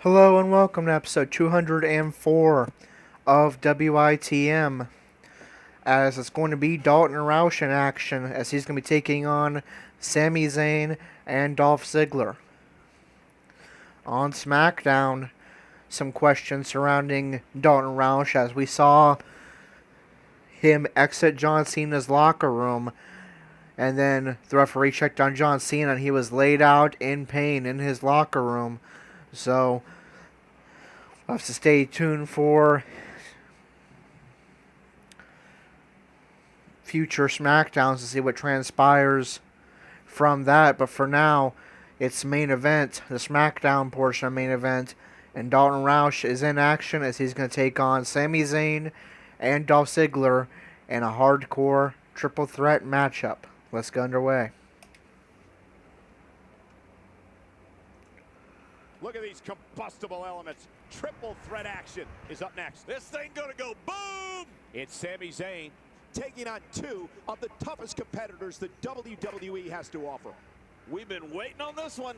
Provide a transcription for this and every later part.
Hello and welcome to episode 204 of WITM, as it's going to be Dalton Roush in action, as he's going to be taking on Sami Zayn and Dolph Ziggler. On SmackDown, some questions surrounding Dalton Roush, as we saw him exit John Cena's locker room, and then the referee checked on John Cena and he was laid out in pain in his locker room. So, we'll have to stay tuned for future SmackDowns to see what transpires from that. But for now, it's main event, the SmackDown portion of main event. And Dalton Roush is in action as he's going to take on Sami Zayn and Dolph Ziggler in a hardcore triple threat matchup. Let's get underway. Look at these combustible elements. Triple threat action is up next. This thing gonna go boom! It's Sami Zayn taking on two of the toughest competitors that WWE has to offer. We've been waiting on this one.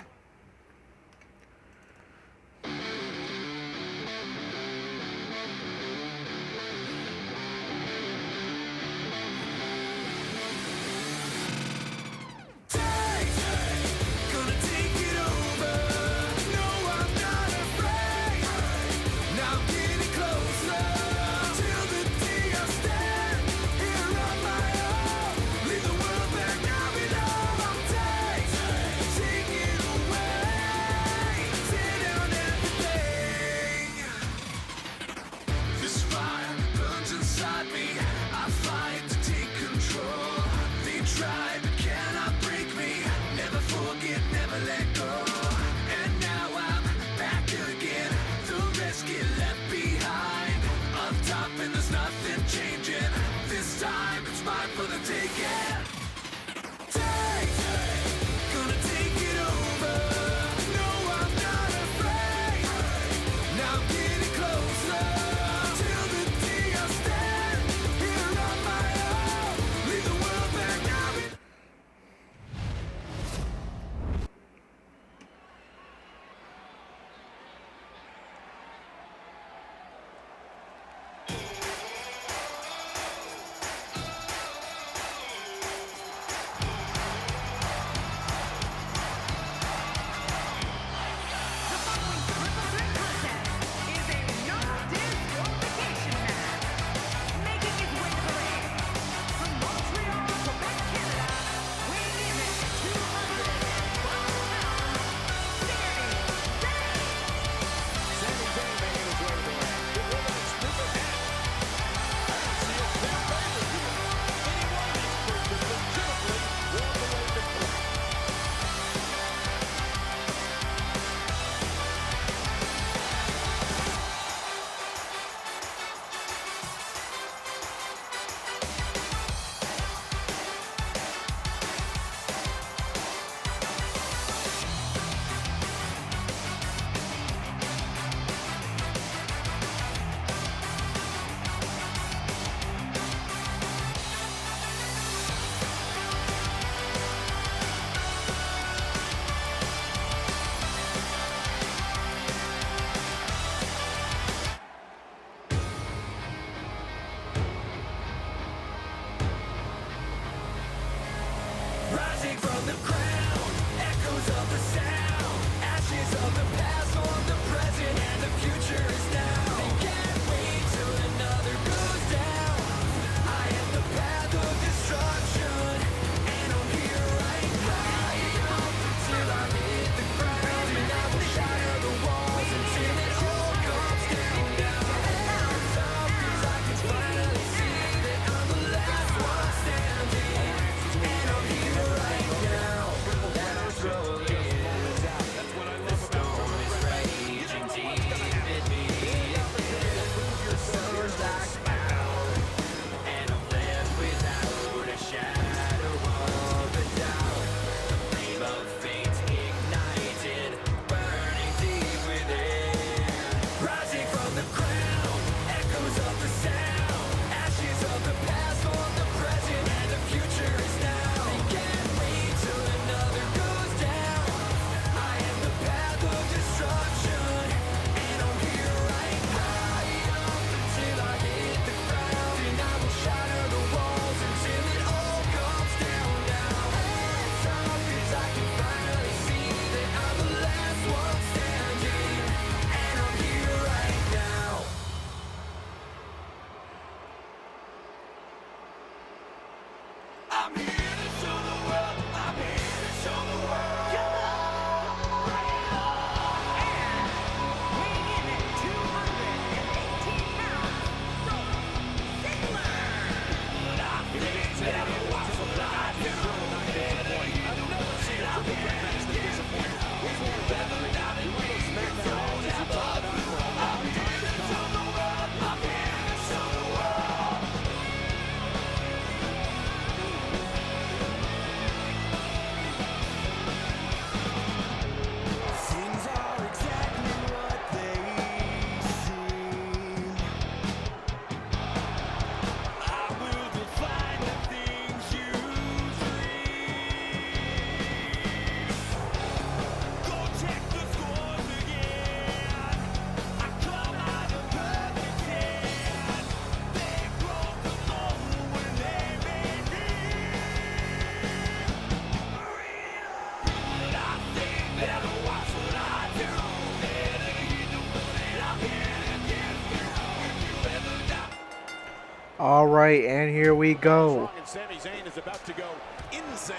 All right, and here we go.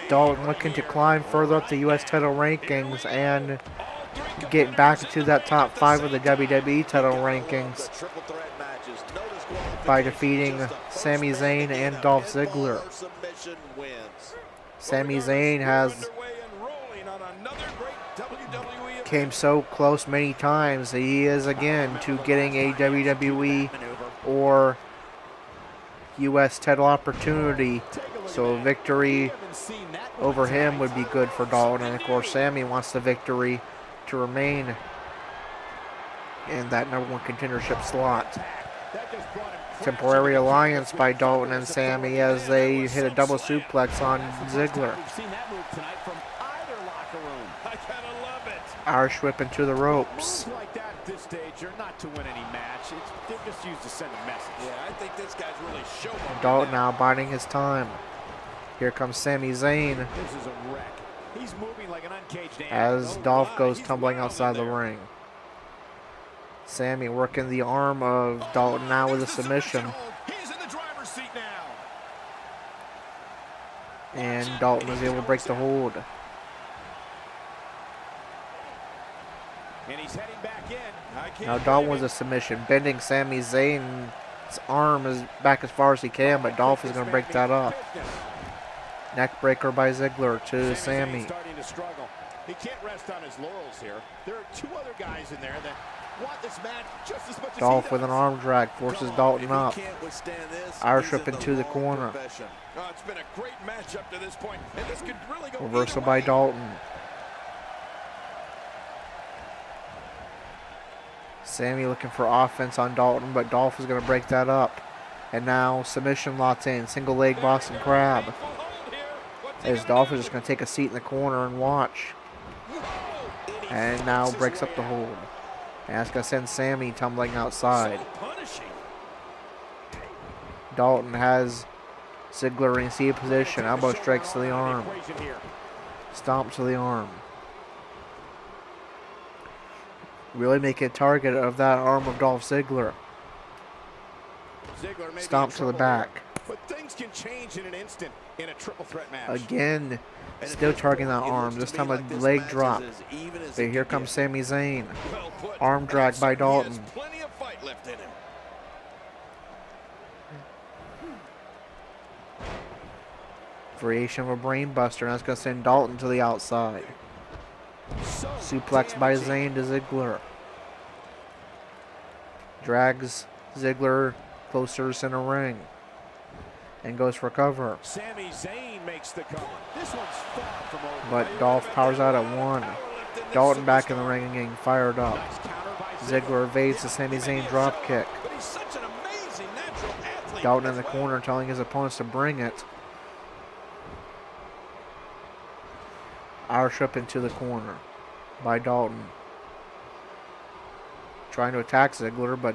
Dalton looking to climb further up the U.S. title rankings and get back into that top 5 of the WWE title rankings by defeating Sami Zayn and Dolph Ziggler. Sami Zayn has came so close many times that he is again to getting a WWE or U.S. title opportunity. So a victory over him would be good for Dalton. And of course, Sami wants the victory to remain in that #1 contendership slot. Temporary alliance by Dalton and Sami as they hit a double suplex on Ziggler. Irish whip into the ropes. Dalton now biding his time. Here comes Sami Zayn as Dolph goes tumbling outside the ring. Sami working the arm of Dalton now with a submission. And Dalton was able to break the hold. Now Dalton was a submission, bending Sami Zayn's arm is back as far as he can, but Dolph is going to break that up. Neck breaker by Ziggler to Sami. He can't rest on his laurels here. There are 2 other guys in there that want this match just as much as Dolph with an arm drag forces Dalton up. Irish whip into the corner. It's been a great match up to this point, and this could really go reversal by Dalton. Sami looking for offense on Dalton, but Dolph is going to break that up. And now submission locked in, single leg Boston Crab. As Dolph is just going to take a seat in the corner and watch. And now breaks up the hold. And that's going to send Sami tumbling outside. Dalton has Ziggler in C position. Elbow strikes to the arm. Stomp to the arm. Really make a target of that arm of Dolph Ziggler. Stomp to the back. But things can change in an instant in a triple threat match. Again, still targeting that arm. This time a leg drop. But here comes Sami Zayn. Arm drag by Dalton. Variation of a brain buster, and that's going to send Dalton to the outside. Suplex by Zayn to Ziggler. Drags Ziggler closer to center ring. And goes for cover. Sami Zayn makes the cover. This one's far from over. But Dolph powers out at 1. Dalton back in the ring and getting fired up. Ziggler evades the Sami Zayn drop kick. Dalton in the corner telling his opponents to bring it. Irish up into the corner by Dalton. Trying to attack Ziggler, but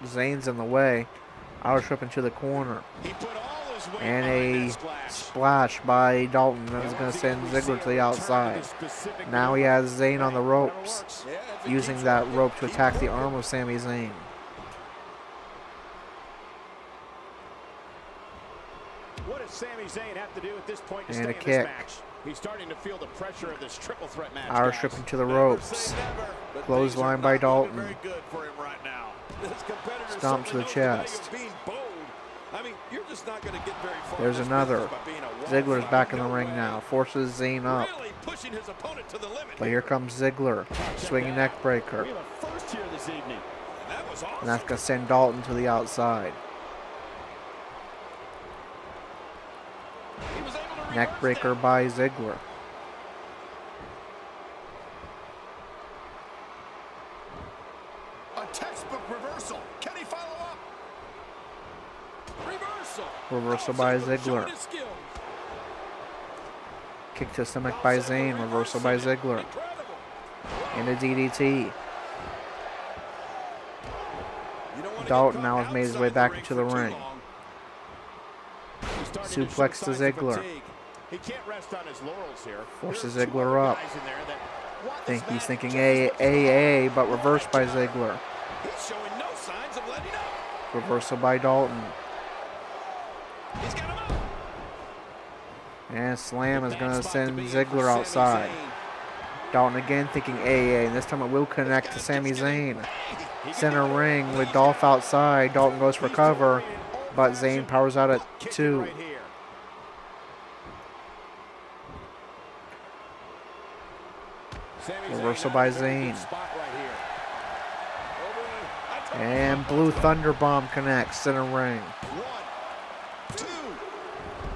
Zayn's in the way. Irish up into the corner. And a splash by Dalton that is going to send Ziggler to the outside. Now he has Zayn on the ropes, using that rope to attack the arm of Sami Zayn. What does Sami Zayn have to do at this point to and stay a in kick. this match? He's starting to feel the pressure of this triple threat match. Irish whip into the ropes. Clothesline by Dalton. Stomp to the chest. There's another. Ziggler's back in the ring now. Forces Zayn up. But here comes Ziggler. Swinging neck breaker. And that's going to send Dalton to the outside. Neck breaker by Ziggler. A textbook reversal. Can he follow up? Reversal by Ziggler. Kick to stomach by Zayn. Reversal by Ziggler. And a DDT. Dalton now has made his way back into the ring. Suplex to Ziggler. He can't rest on his laurels here. Forces Ziggler up. He's thinking AA, but reversed by Ziggler. He's showing no signs of letting up. Reversal by Dalton. He's got him up. And slam is going to send Ziggler outside. Dalton again thinking AA, and this time it will connect to Sami Zayn. Center ring with Dolph outside. Dalton goes for cover, but Zayn powers out at 2. Reversal by Zayn. And Blue Thunder Bomb connects, center ring.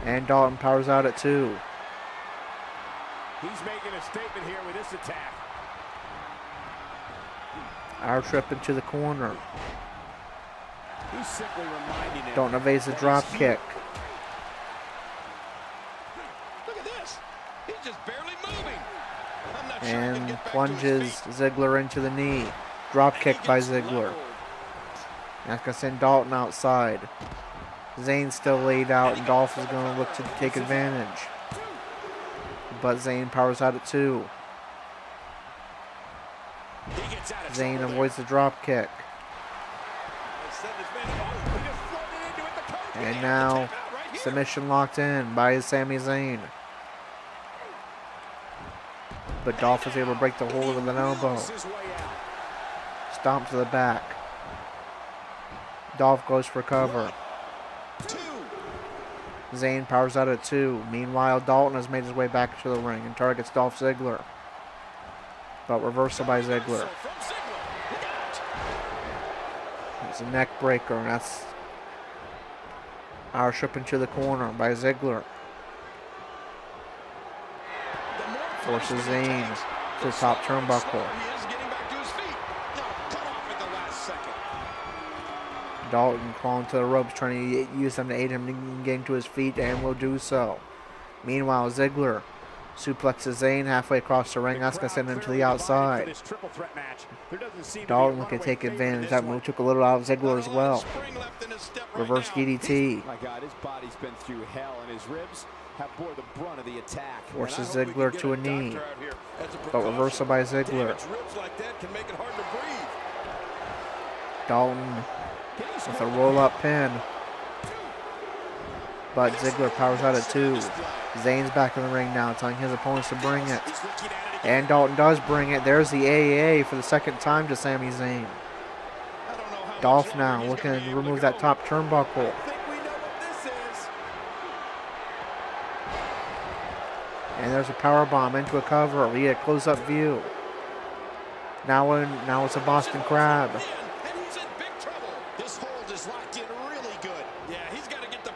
And Dalton powers out at 2. He's making a statement here with this attack. Our trip into the corner. He's simply reminding him. Dalton evades the drop kick. Look at this. He's just barely moving. I'm not sure And plunges Ziggler into the knee. Drop kick by Ziggler. That's going to send Dalton outside. Zayn's still laid out, and Dolph is going to look to take advantage. But Zayn powers out at 2. Zayn avoids the drop kick. And now submission locked in by Sami Zayn. But Dolph is able to break the hold with an elbow. Stomp to the back. Dolph goes for cover. Zayn powers out at 2. Meanwhile, Dalton has made his way back to the ring and targets Dolph Ziggler. But reversal by Ziggler. It's a neck breaker, and that's our trip into the corner by Ziggler. Forces Zayn to the top turnbuckle. Dalton crawling to the ropes, trying to use them to aid him getting to his feet, and will do so. Meanwhile, Ziggler suplexes Zayn halfway across the ring. That's going to send him to the outside. Dalton looking to take advantage. That move took a little out of Ziggler as well. Reverse DDT. My God, his body's been through hell, and his ribs have bore the brunt of the attack. Forces Ziggler to a knee, but reversal by Ziggler. Dalton with a roll-up pin, but Ziggler powers out at 2. Zayn's back in the ring now, telling his opponents to bring it. And Dalton does bring it. There's the AAA for the second time to Sami Zayn. Dolph now looking to remove that top turnbuckle. And there's a powerbomb into a cover. We get a close-up view. Now it's a Boston Crab.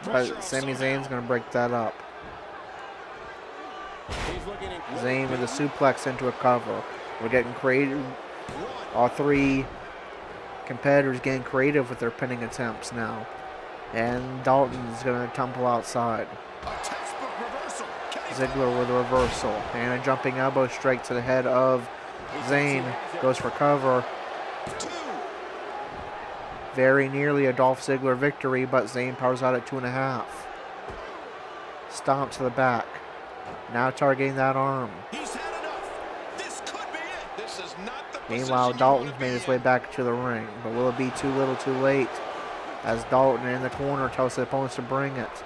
But Sami Zayn's going to break that up. Zayn with a suplex into a cover. We're getting creative. All 3 competitors getting creative with their pinning attempts now. And Dalton's going to tumble outside. Ziggler with a reversal. And a jumping elbow straight to the head of Zayn. Goes for cover. Very nearly a Dolph Ziggler victory, but Zayn powers out at 2.5. Stomp to the back. Now targeting that arm. Meanwhile, Dalton's made his way back to the ring, but will it be too little too late? As Dalton in the corner tells the opponents to bring it.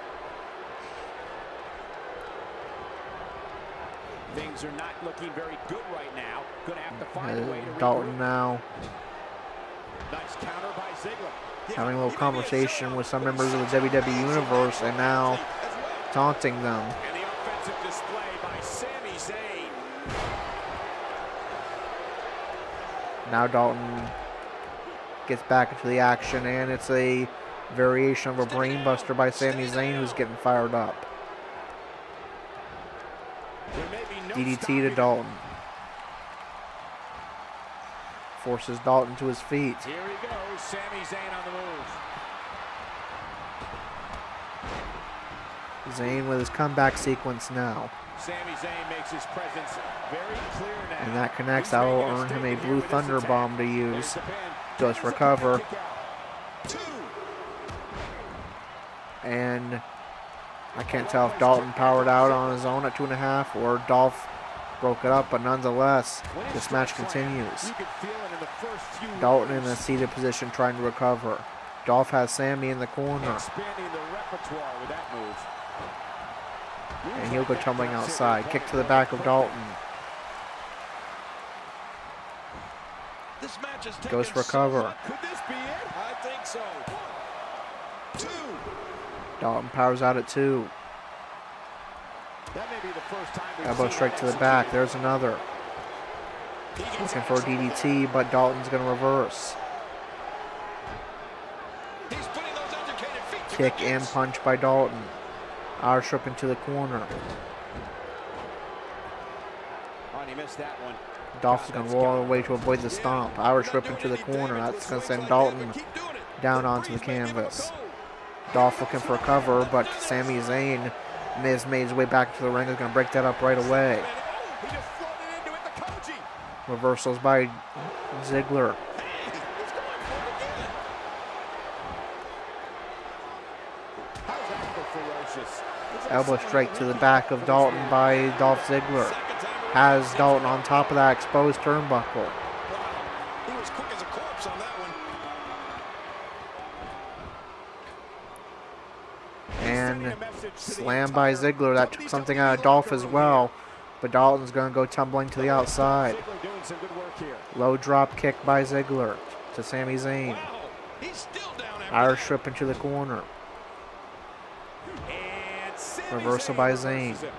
Things are not looking very good right now. Gonna have to find a way to Dalton now nice counter by Ziggler. having a little conversation with some members of the WWE Universe, and now taunting them. And the offensive display by Sami Zayn. Now Dalton gets back into the action, and it's a variation of a brainbuster by Sami Zayn, who's getting fired up. DDT to Dalton. Forces Dalton to his feet. Here he goes, Sami Zayn on the move. Zayn with his comeback sequence now. Sami Zayn makes his presence very clear now. And that connects. That will earn him a Blue Thunder Bomb to use. Goes for cover. And I can't tell if Dalton powered out on his own at 2.5 or Dolph broke it up, but nonetheless, this match continues. Dalton in a seated position trying to recover. Dolph has Sami in the corner. Expanding the repertoire with that move. And he'll go tumbling outside. Kick to the back of Dalton. This match is Goes for a cover. Could this be it? I think so. 1, 2. Dalton powers out at 2. That may be the first time we've Elbow seen straight that to the back. executed. There's another. Looking for a DDT, but Dalton's going to reverse. He's putting those educated feet to Kick good and use. punch by Dalton. Irish whip into the corner. Oh, and he missed that one. Dolph is going to roll all the way to avoid the stomp. Irish whip into the corner. That's going to send Dalton down onto the canvas. Dolph looking for a cover, but Sami Zayn has made his way back to the ring. Is going to break that up right away. He just floated into it, the Koji. Reversals by Ziggler. Hey, he's going for it again. How's that for ferocious? Elbow straight to the back of Dalton by Dolph Ziggler. Has Dalton on top of that exposed turnbuckle. Wow. He was quick as a corpse on that one. And slam by Ziggler. That took something out of Dolph as well. But Dalton's going to go tumbling to the outside. Ziggler doing some good work here. Low drop kick by Ziggler to Sami Zayn. Wow. He's still down after Irish that. whip into the corner. And Sami Reversal by reverses Zayn. it.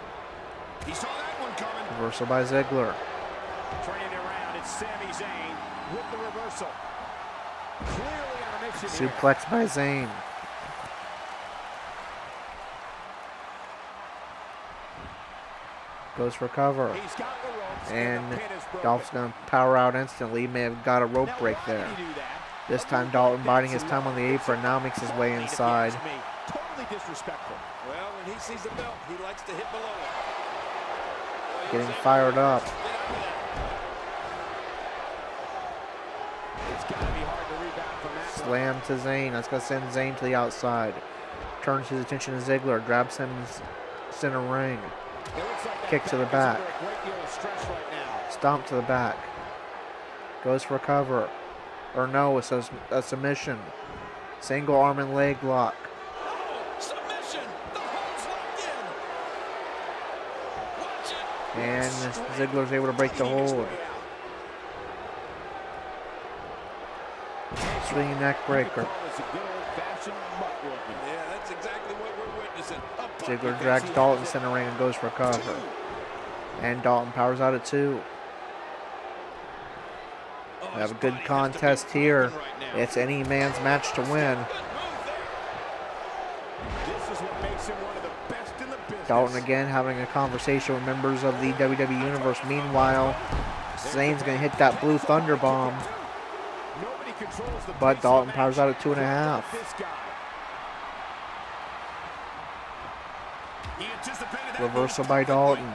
He saw that one coming. Reversal by Ziggler. Turning around, it's Sami Zayn with the reversal. Clearly on a mission here. Suplex by Zayn. Goes for cover. He's got the ropes, And the pin is broken. Dolph's going to power out instantly. May have got a rope Now, break why there. did he do that? This time Dalton biding his time on the apron. Now makes his way If you inside. ask me, totally disrespectful. Well, when he sees the belt, he likes to hit below it. Getting fired up. Get out of that. It's got to be hard to rebound from that. Slam to Zayn. That's going to send Zayn to the outside. Turns his attention to Ziggler. Grabs him in center ring. It looks like that Kick to the back is back. under a great deal of stress right now. Stomp to the back. Goes for a cover. Or no, it's a submission. Single arm and leg lock. Oh, submission. The hold's locked in. Watch it. And Ziggler's able to break the hold. Swinging neck breaker. Yeah, that's exactly what we're witnessing. A butt Ziggler kick drags as he Dalton hits it. center ring and goes for a cover. And Dalton powers out at 2. Oh, We have a his good body has to be contest here. broken right now. It's any man's match to win. Good move there. This is what makes him one of the best in the business. Dalton again having a conversation with members of the WWE Universe. Meanwhile, Zayn's going to hit that blue thunder bomb. Nobody controls the But pace Dalton of powers out at action 2.5. like this guy. He anticipated that Reversal move by perfectly. Dalton.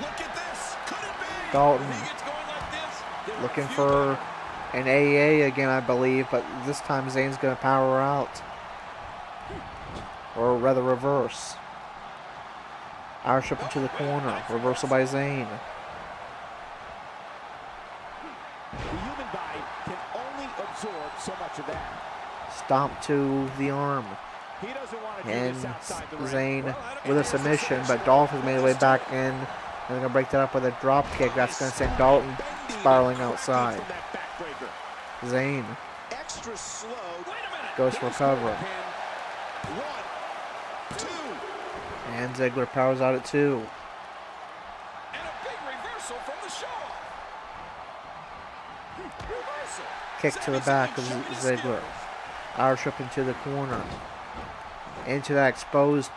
Look at this. Could it be? Dalton He gets going like this. They're looking few for an AA again, I believe. But this time Zayn's going to power out. Or rather reverse. Irish up into the corner. Reversal by Zayn. The human body can only absorb so much of that. Stomp to the arm. He doesn't want to do And this outside the ring. Zayn with a submission. But Dolph has made his way back in. And they're going to break that up with a drop kick. That's going to send Dalton spiraling outside. From that backbreaker. Zayn Extra slow. Wait a minute. goes for cover. 1, 2. And Ziggler powers out at 2. And a big reversal from the show. Reversal. Kick to the back of Ziggler. Irish up into the corner. Into that exposed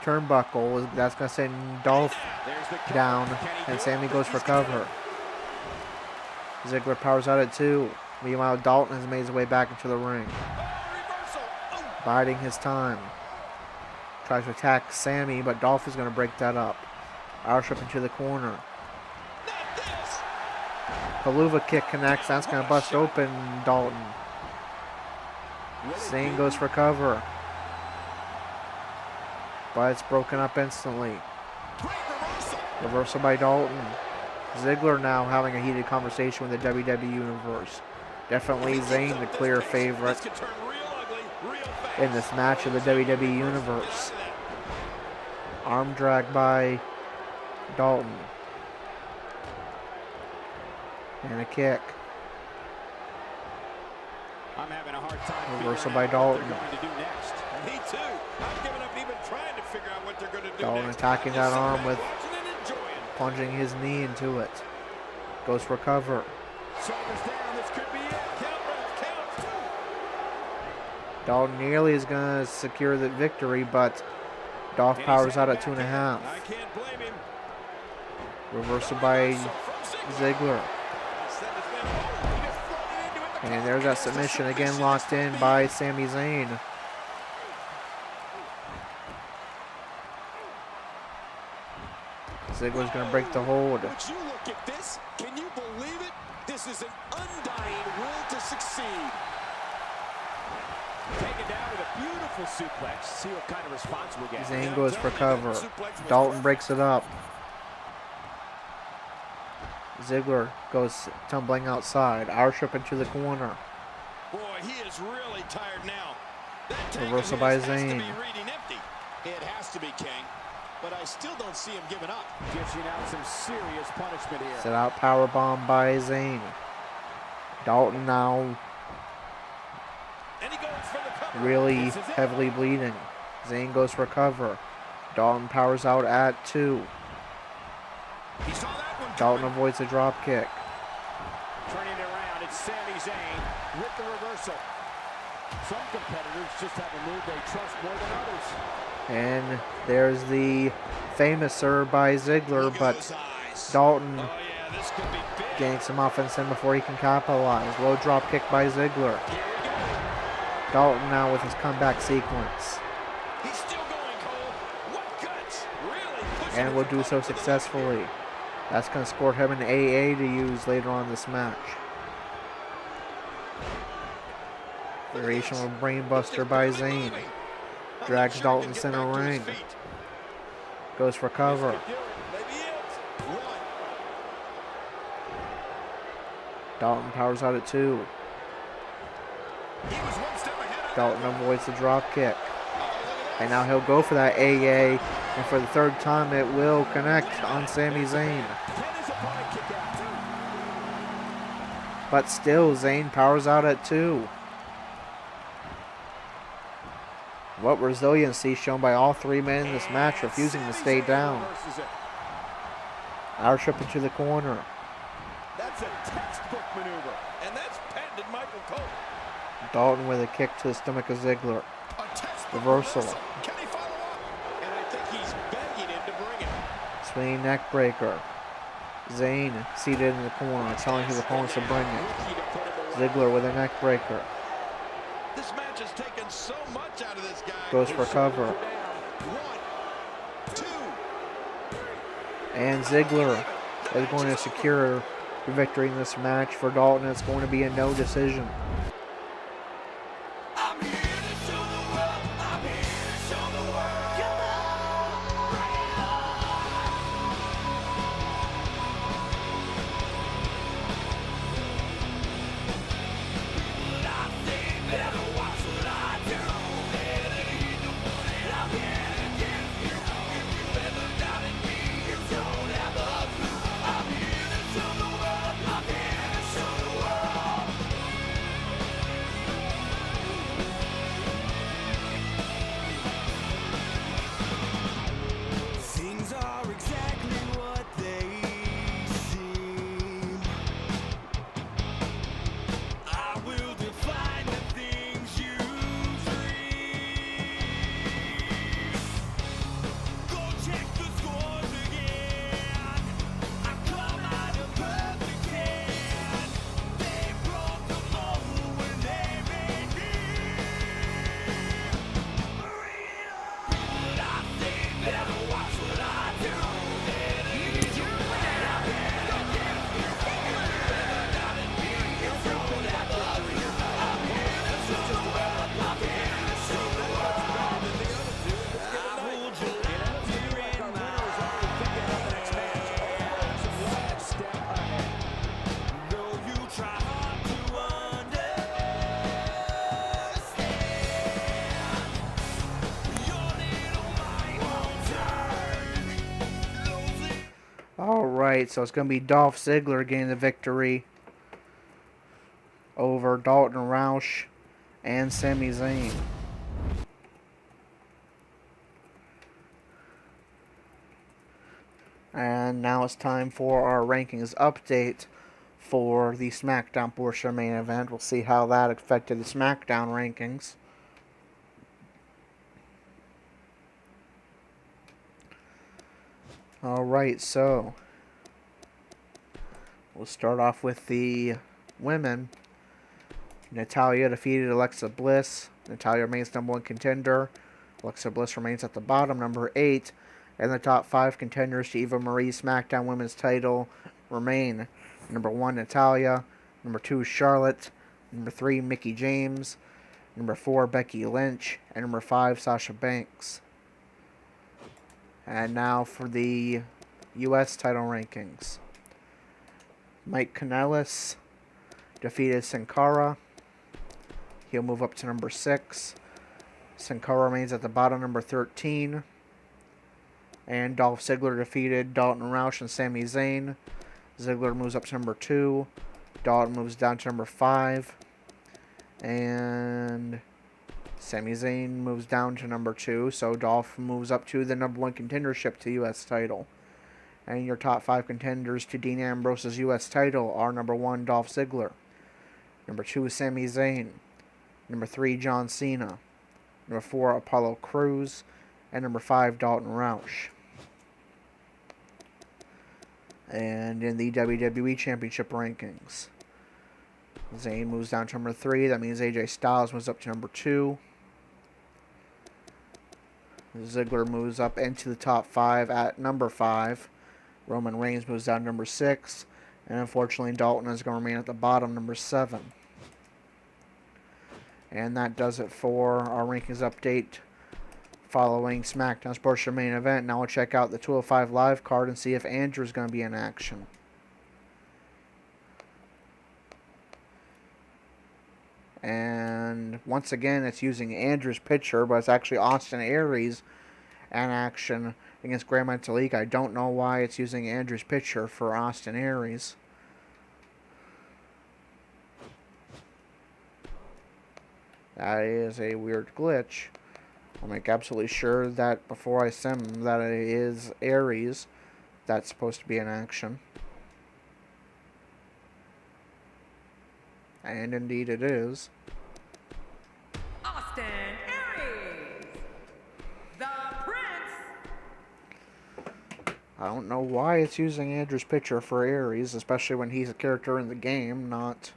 turnbuckle. That's going to send Dolph There's the cover. down. Can he do And it? Sami goes for cover. Ziggler powers out at 2. Meanwhile, Dalton has made his way back into the ring. Oh, reversal. Oh, Biding his time. Tries to attack Sami, but Dolph is going to break that up. Irish up into the corner. not this. Paluva kick connects. That's going to bust open Dalton. Zayn goes for cover. But it's broken up instantly. Great reversal. Reversal by Dalton. Ziggler now having a heated conversation with the WWE Universe. Definitely Zayn the clear favorite. This could turn real ugly. in this match of the WWE Universe. Arm drag by Dalton. And a kick. I'm having a hard time Reversal figuring by out what they're Dalton. going to do next. Me too. I've given up even trying to figure out what they're going to do Dalton next. attacking that arm with Watching and enjoying. plunging his knee into it. Goes for cover. Shoulders down. This could be it. Count, Ref, count. Dalton nearly is going to secure the victory, but Dolph And he's powers out heading at 2.5. back I can't blame him. Reversal by So from Ziggler. Send his man home. He just floated into it. The And there's that submission again locked in by Sami Zayn. Ziggler's going to break the hold. Would you look at this? Can you believe it? This is an undying will to succeed. Taken down with a beautiful suplex. See what kind of response we'll get. Zayn goes for cover. Dalton breaks it up. Ziggler goes tumbling outside. Irish up into the corner. Boy, he is really tired now. That tank Reversal of by his has to Zayn. be reading empty. It has to be, King. But I still don't see him giving up. Dishing out some serious punishment here. Set out powerbomb by Zayn. Dalton now And he goes for the cover. really This is it. heavily bleeding. Zayn goes for cover. Dalton powers out at 2. He saw that one Dalton coming. avoids a drop kick. Turning it around, it's Sami Zayn with the reversal. Some competitors just have a move they trust more than others. And there's the famous serve by Ziggler, Look at but those eyes. Dalton Oh, yeah, this could be big. getting some offense in before he can capitalize. Low drop kick by Ziggler. Here we go. Dalton now with his comeback sequence. He's still going, Cole. What guts. Really pushing And it will for do so public successfully. That's going to score him an AA to use later on this match. Variation of a brainbuster by Zayn. Drags Dalton center ring. Goes for cover. Maybe it. One. Dalton powers out at 2. He was one step ahead of Dalton avoids the drop kick. Oh, look at And now he'll go for that AA. And for the 3rd time, it will connect on Sami Zayn. Can his opponent kick out? But still, Zayn powers out at 2. What resiliency shown by all 3 men in this match, refusing to stay down. Irish up into the corner. That's a textbook maneuver. And that's patented Michael Cole. Dalton with a kick to the stomach of Ziggler. A textbook Reversal. Can he follow up? And I think he's begging him to bring it. Swinging neck breaker. Zayn seated in the corner, telling his opponents to bring it. Rookie to put him away. Ziggler with a neck breaker. This match has taken so much out of this guy. Goes for cover. 1, 2. And Ziggler is going to secure the victory in this match. For Dalton, it's going to be a no decision. Alright, so it's going to be Dolph Ziggler getting the victory over Dalton Roush and Sami Zayn. And now it's time for our rankings update for the SmackDown portion of the main event. We'll see how that affected the SmackDown rankings. Alright, so we'll start off with the women. Natalya defeated Alexa Bliss. Natalya remains number 1 contender. Alexa Bliss remains at the bottom, number 8. And the top 5 contenders to Eva Marie's SmackDown Women's title remain: number 1, Natalya. Number 2, Charlotte. Number 3, Mickie James. Number 4, Becky Lynch. And number 5, Sasha Banks. And now for the U.S. title rankings. Mike Kanellis defeated Sin Cara. He'll move up to number 6. Sin Cara remains at the bottom, number 13. And Dolph Ziggler defeated Dalton Roush and Sami Zayn. Ziggler moves up to number 2. Dalton moves down to number 5. And Sami Zayn moves down to number 2. So Dolph moves up to the number 1 contendership to the U.S. title. And your top 5 contenders to Dean Ambrose's U.S. title are: number 1, Dolph Ziggler. Number 2, Sami Zayn. Number 3, John Cena. Number 4, Apollo Crews. And number 5, Dalton Roush. And in the WWE Championship rankings, Zayn moves down to number 3. That means AJ Styles moves up to number 2. Ziggler moves up into the top 5 at number 5. Roman Reigns moves down to number 6. And unfortunately, Dalton is going to remain at the bottom, number 7. And that does it for our rankings update following SmackDown's portion main event. Now we'll check out the 205 Live card and see if Andrew's going to be in action. And once again, it's using Andrew's picture, but it's actually Austin Aries in action against Grand Metalik. I don't know why it's using Andrew's picture for Austin Aries. That is a weird glitch. I'll make absolutely sure that before I send them that it is Aries that's supposed to be in action. And indeed it is. Austin Aries, the Prince. I don't know why it's using Andrew's picture for Aries, especially when he's a character in the game, not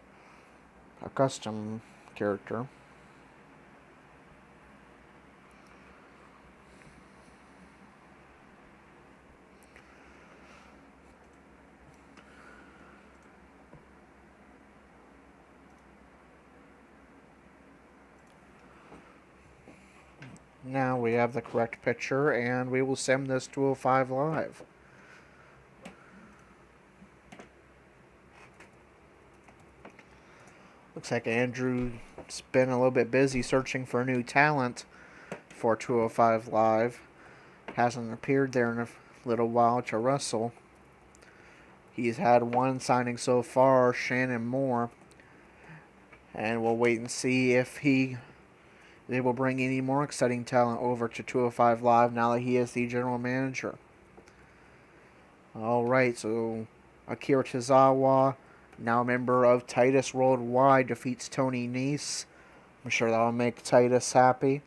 a custom character. Now we have the correct picture, and we will send this to 205 Live. Looks like Andrew's been a little bit busy searching for new talent for 205 Live. Hasn't appeared there in a little while to wrestle. He's had one signing so far, Shannon Moore. And we'll wait and see if they will bring any more exciting talent over to 205 Live now that he is the general manager. Alright, so Akira Tozawa, now a member of Titus Worldwide, defeats Tony Nese. I'm sure that will make Titus happy.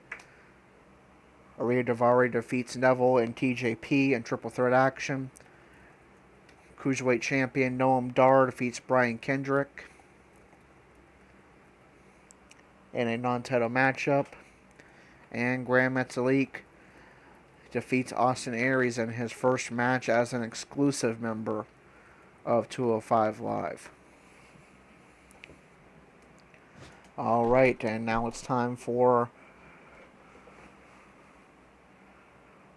Arya Daivari defeats Neville and TJP in triple threat action. Cruiserweight champion Noam Dar defeats Brian Kendrick in a non-title matchup. And Grand Metalik defeats Austin Aries in his first match as an exclusive member of 205 Live. Alright, and now it's time for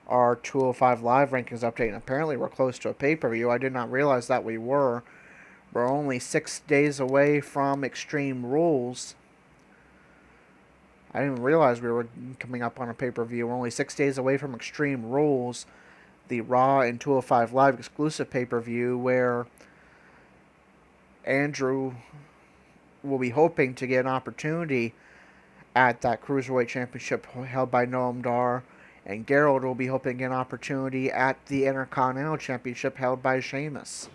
our 205 Live rankings update. And apparently we're close to a pay-per-view. I did not realize that we were. We're only 6 days away from Extreme Rules. I didn't realize we were coming up on a pay-per-view. We're only 6 days away from Extreme Rules. the Raw and 205 Live exclusive pay-per-view, where Andrew will be hoping to get an opportunity at that Cruiserweight Championship held by Noam Dar, and Gerald will be hoping to get an opportunity at the Intercontinental Championship held by Sheamus.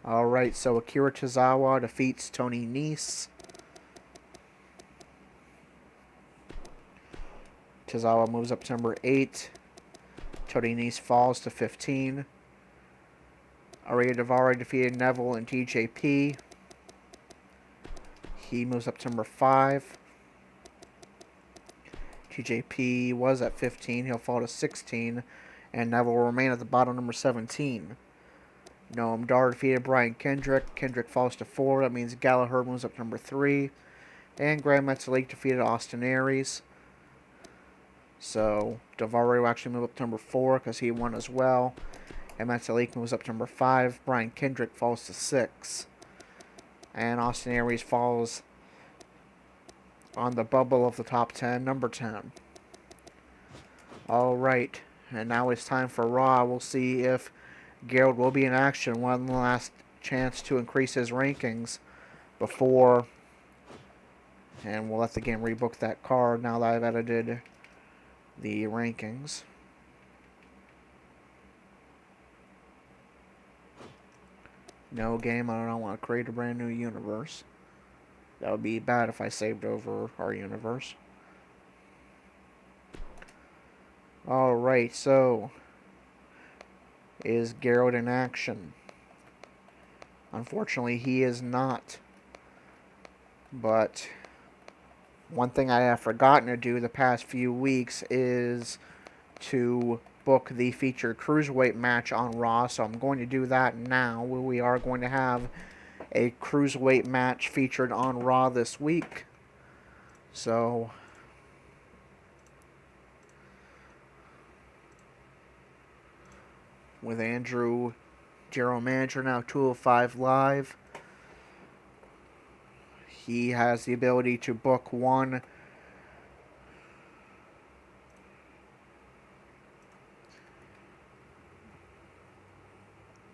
Alright, so Akira Tozawa defeats Tony Nese. Tozawa moves up to number 8. Tony Nese falls to 15. Arya Daivari defeated Neville and TJP. He moves up to number 5. TJP was at 15. He'll fall to 16. And Neville will remain at the bottom, number 17. Noam Dar defeated Brian Kendrick. Kendrick falls to 4. That means Gallagher moves up to number 3. And Grand Metalik defeated Austin Aries. So Daivari will actually move up to number 4 because he won as well. And Metalik moves up to number 5. Brian Kendrick falls to 6. And Austin Aries falls on the bubble of the top 10, number 10. Alright, and now it's time for Raw. We'll see if Gerald will be in action. One last chance to increase his rankings before, and we'll let the game rebook that card now that I've edited the rankings. No game, I don't want to create a brand new universe. That would be bad if I saved over our universe. Alright, so is Gerald in action? Unfortunately, he is not. But one thing I have forgotten to do the past few weeks is to book the featured Cruiserweight match on Raw, so I'm going to do that now. We are going to have a Cruiserweight match featured on Raw this week. So with Andrew, General Manager, now 205 Live, he has the ability to book one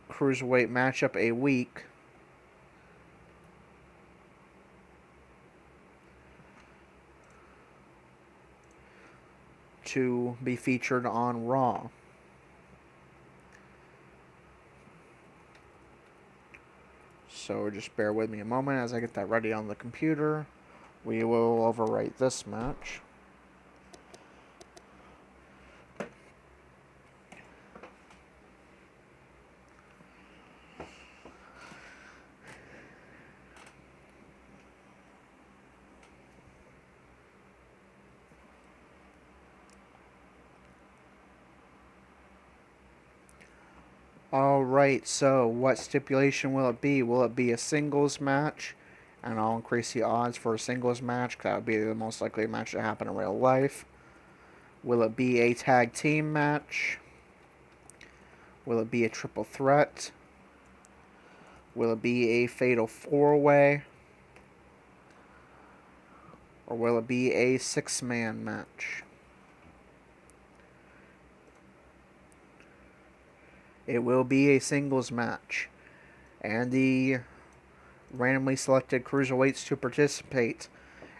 Cruiserweight matchup a week. To be featured on Raw. So just bear with me a moment as I get that ready on the computer. We will overwrite this match. Alright, so what stipulation will it be? Will it be a singles match? And I'll increase the odds for a singles match, because that would be the most likely match to happen in real life. Will it be a tag team match? Will it be a triple threat? Will it be a fatal 4-way? Or will it be a 6-man match? It will be a singles match. And the randomly selected Cruiserweights to participate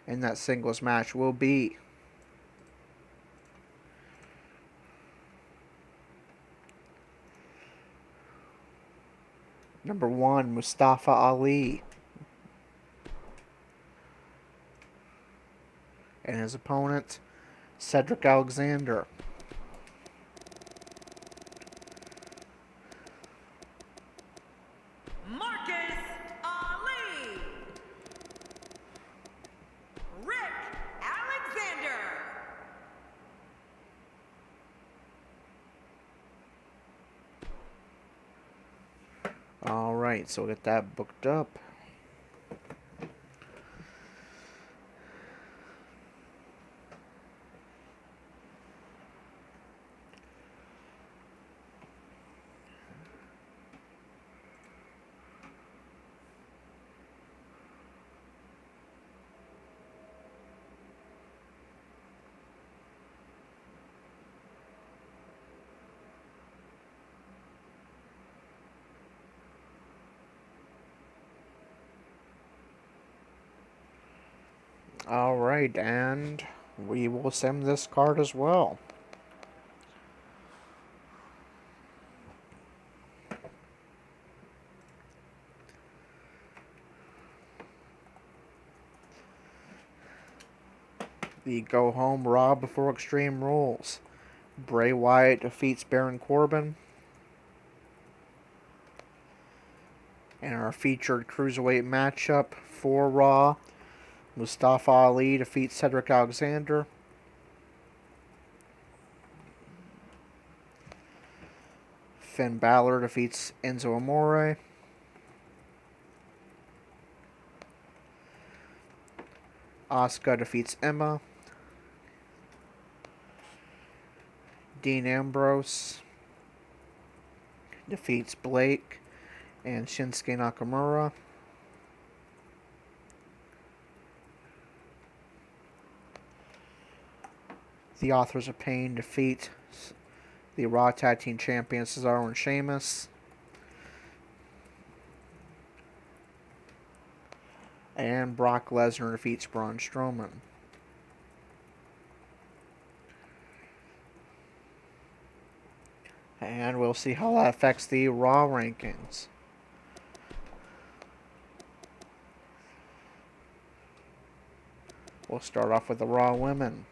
in that singles match will be number 1, Mustafa Ali. And his opponent, Cedric Alexander. Alright, so we'll get that booked up. Alright, and we will send this card as well. The Go Home Raw Before Extreme Rules. Bray Wyatt defeats Baron Corbin. And our featured Cruiserweight matchup for Raw. Mustafa Ali defeats Cedric Alexander. Finn Balor defeats Enzo Amore. Asuka defeats Emma. Dean Ambrose defeats Blake and Shinsuke Nakamura. The Authors of Pain defeat the Raw Tag Team Champions Cesaro and Sheamus. And Brock Lesnar defeats Braun Strowman. And we'll see how that affects the Raw rankings. We'll start off with the Raw women.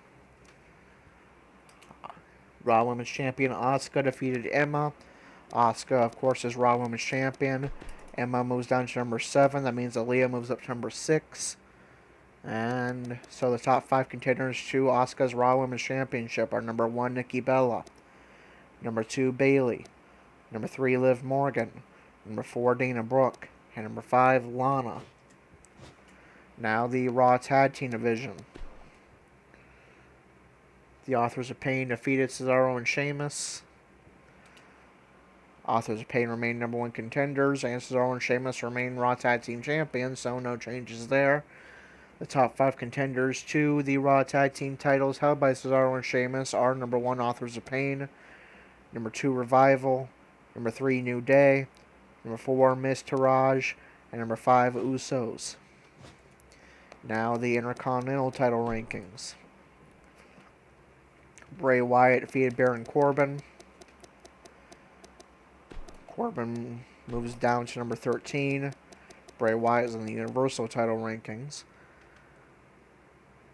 Raw Women's Champion Asuka defeated Emma. Asuka, of course, is Raw Women's Champion. Emma moves down to number 7. That means Aaliyah moves up to number 6. And so the top 5 contenders to Asuka's Raw Women's Championship are number 1, Nikki Bella. Number 2, Bayley. Number 3, Liv Morgan. Number 4, Dana Brooke. And number 5, Lana. Now the Raw Tag Team Division. The Authors of Pain defeated Cesaro and Sheamus. Authors of Pain remain number 1 contenders, and Cesaro and Sheamus remain Raw Tag Team Champions, so no changes there. The top 5 contenders to the Raw Tag Team titles held by Cesaro and Sheamus are number 1, Authors of Pain. Number 2, Revival. Number 3, New Day. Number 4, Miz Taraj. And number 5, Usos. Now the Intercontinental title rankings. Bray Wyatt defeated Baron Corbin. Corbin moves down to number 13. Bray Wyatt is in the Universal title rankings.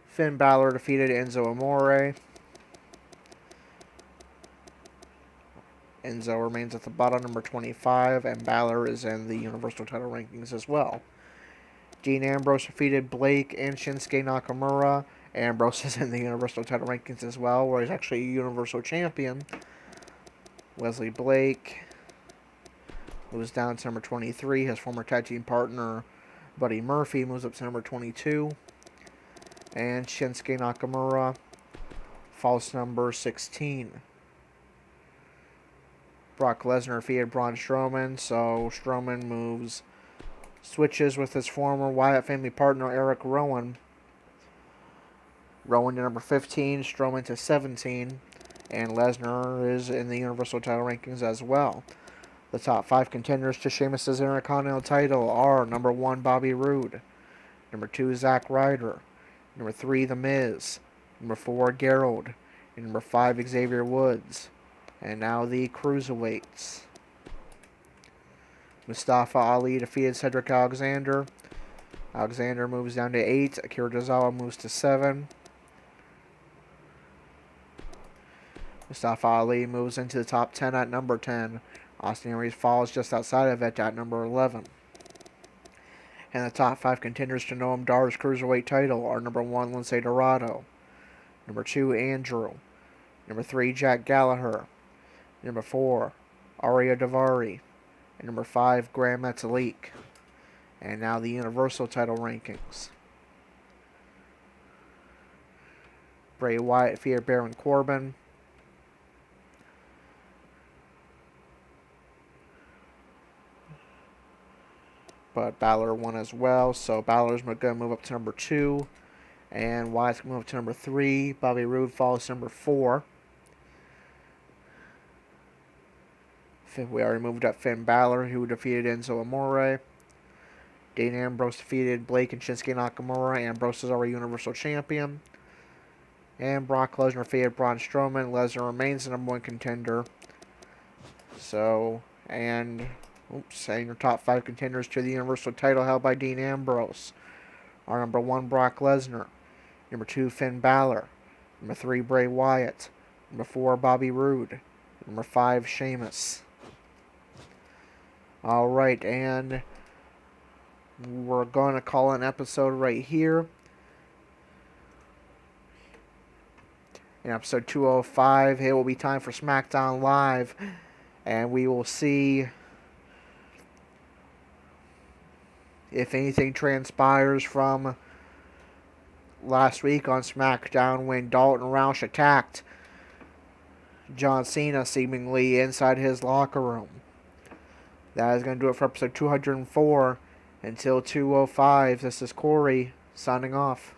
Finn Balor defeated Enzo Amore. Enzo remains at the bottom, number 25, and Balor is in the Universal title rankings as well. Dean Ambrose defeated Blake and Shinsuke Nakamura. Ambrose is in the Universal title rankings as well, where he's actually a Universal Champion. Wesley Blake moves down to number 23. His former tag team partner, Buddy Murphy, moves up to number 22. And Shinsuke Nakamura falls to number 16. Brock Lesnar defeated Braun Strowman, so Strowman switches with his former Wyatt family partner, Eric Rowan. Rowan to number 15, Strowman to 17, and Lesnar is in the Universal title rankings as well. The top 5 contenders to Sheamus' Intercontinental title are number 1, Bobby Roode. Number 2, Zack Ryder. Number 3, The Miz. Number 4, Gerald. And number 5, Xavier Woods. And now the Cruiserweights. Mustafa Ali defeated Cedric Alexander. Alexander moves down to 8. Akira Tozawa moves to 7. Mustafa Ali moves into the top 10 at number 10. Austin Aries falls just outside of it at number 11. And the top 5 contenders to Noam Dar's Cruiserweight title are number 1, Lince Dorado. Number 2, Andrew. Number 3, Jack Gallagher. Number 4, Arya Davari. And number 5, Grand Metalik. And now the Universal title rankings. Bray Wyatt defeated Baron Corbin. But Balor won as well, so Balor's going to move up to number 2. And Wyatt's going to move up to number 3. Bobby Roode falls to number 4. We already moved up Finn Balor, who defeated Enzo Amore. Dean Ambrose defeated Blake and Shinsuke Nakamura. Ambrose is our Universal Champion. And Brock Lesnar defeated Braun Strowman. Lesnar remains the #1 contender. So, and your top 5 contenders to the Universal title held by Dean Ambrose are number 1, Brock Lesnar. Number 2, Finn Balor. Number 3, Bray Wyatt. Number 4, Bobby Roode. Number 5, Sheamus. Alright, and we're going to call an episode right here. In episode 205, it will be time for SmackDown Live. And we will see if anything transpires from last week on SmackDown when Dalton Roush attacked John Cena seemingly inside his locker room. That is going to do it for episode 204. Until 205, this is Corey signing off.